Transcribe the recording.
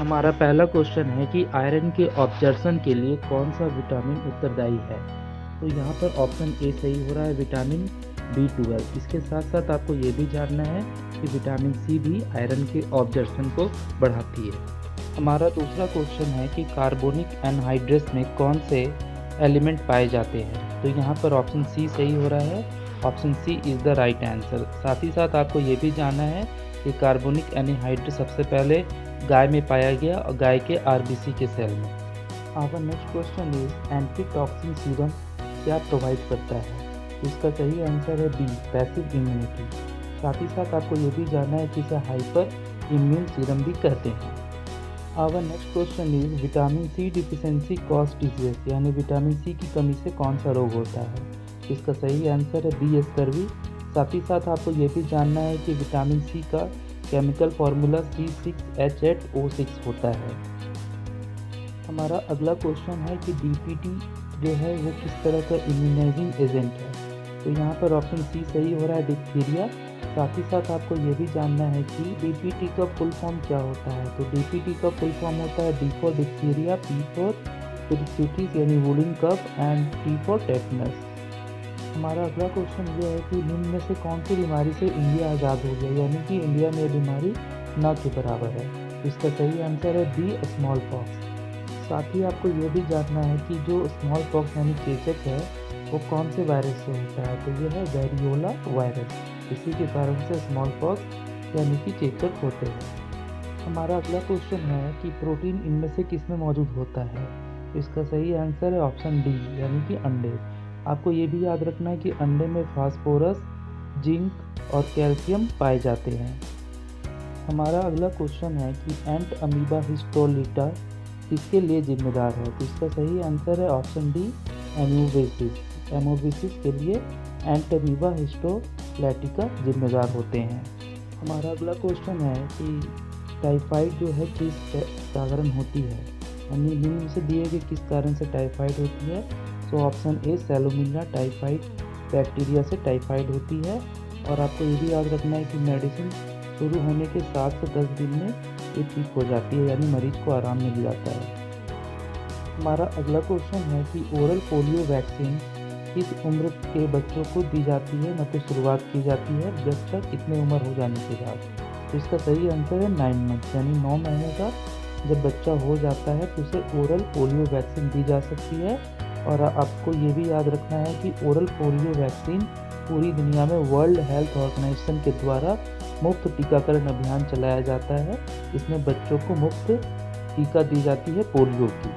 हमारा पहला क्वेश्चन है कि आयरन के ऑब्जर्प्शन के लिए कौन सा विटामिन उत्तरदायी है। तो यहाँ पर ऑप्शन ए सही हो रहा है, विटामिन B12। इसके साथ साथ आपको ये भी जानना है कि विटामिन सी भी आयरन के ऑब्जर्प्शन को बढ़ाती है। हमारा दूसरा क्वेश्चन है कि कार्बोनिक एनहाइड्रेस में कौन से एलिमेंट पाए जाते हैं। तो यहाँ पर ऑप्शन सी सही हो रहा है, option C is the right answer. साथ ही साथ आपको ये भी जानना है कि कार्बोनिक एनहाइड्रेस सबसे पहले गाय में पाया गया और गाय के आरबीसी के सेल में। Our next question is antitoxin serum क्या प्रोवाइड करता है। तो इसका सही आंसर है बी, पैसिव इम्यूनिटी। साथ ही साथ आपको ये भी जानना है कि इसे हाइपर इम्यून सीरम भी कहते हैं। Our next question is vitamin C deficiency cause disease, यानी विटामिन सी की कमी से कौन सा रोग होता है। इसका सही आंसर है बी, स्कर्वी। साथ ही साथ आपको ये भी जानना है कि विटामिन सी का केमिकल फार्मूला C6H8O6 होता है। हमारा अगला क्वेश्चन है कि डीपीटी जो है वो किस तरह का इम्यूनाइजिंग एजेंट है। तो यहाँ पर ऑप्शन सी सही हो रहा है, डिप्थीरिया। साथ ही साथ आपको ये भी जानना है कि डीपीटी का फुल फॉर्म क्या होता है। तो डीपीटी का फुल फॉर्म होता है D for diphtheria, P for pertussis यानी वुलन cough and T for tetanus. हमारा अगला क्वेश्चन ये है कि निम्न में से कौन सी बीमारी से इंडिया आज़ाद हो गया, यानी कि इंडिया में बीमारी न के बराबर है। इसका सही आंसर है बी, स्मॉल पॉक्स। साथ ही आपको ये भी जानना है कि जो स्मॉल पॉक्स यानी चेचक है वो कौन से वायरस से होता है। तो ये है वेरियोला वायरस। इसी के कारण से स्मॉल पॉक्स यानी कि चेचक होते हैं। हमारा अगला क्वेश्चन है कि प्रोटीन इनमें से किस में मौजूद होता है। इसका सही आंसर है ऑप्शन डी, यानी कि अंडे। आपको ये भी याद रखना है कि अंडे में फास्फोरस, जिंक और कैल्शियम पाए जाते हैं। हमारा अगला क्वेश्चन है कि एंट अमीबा हिस्टोलिटा किसके लिए जिम्मेदार है। तो इसका सही आंसर है ऑप्शन डी, एमोबेसिस। एमोबेसिस के लिए एंट अमीबा हिस्टोलैटिका जिम्मेदार होते हैं। हमारा अगला क्वेश्चन है कि टाइफाइड जो है किस कारण होती है, यानी निम्न से दिए गए किस कारण से टाइफाइड होती है। तो ऑप्शन ए, सैलोमिना टाइफाइड बैक्टीरिया से टाइफाइड होती है। और आपको ये भी याद रखना है कि मेडिसिन शुरू होने के 7 से 10 दिन में ये ठीक हो जाती है, यानी मरीज को आराम मिल जाता है। हमारा अगला क्वेश्चन है कि ओरल पोलियो वैक्सीन किस उम्र के बच्चों को दी जाती है, मतलब शुरुआत की जाती है बच्चा कितने उम्र हो जाने के बाद। तो इसका सही आंसर है 9 मंथ, यानी 9 महीने का जब बच्चा हो जाता है तो उसे ओरल पोलियो वैक्सीन दी जा सकती है। और आपको ये भी याद रखना है कि ओरल पोलियो वैक्सीन पूरी दुनिया में वर्ल्ड हेल्थ ऑर्गेनाइजेशन के द्वारा मुफ्त टीकाकरण अभियान चलाया जाता है। इसमें बच्चों को मुफ्त टीका दी जाती है पोलियो की।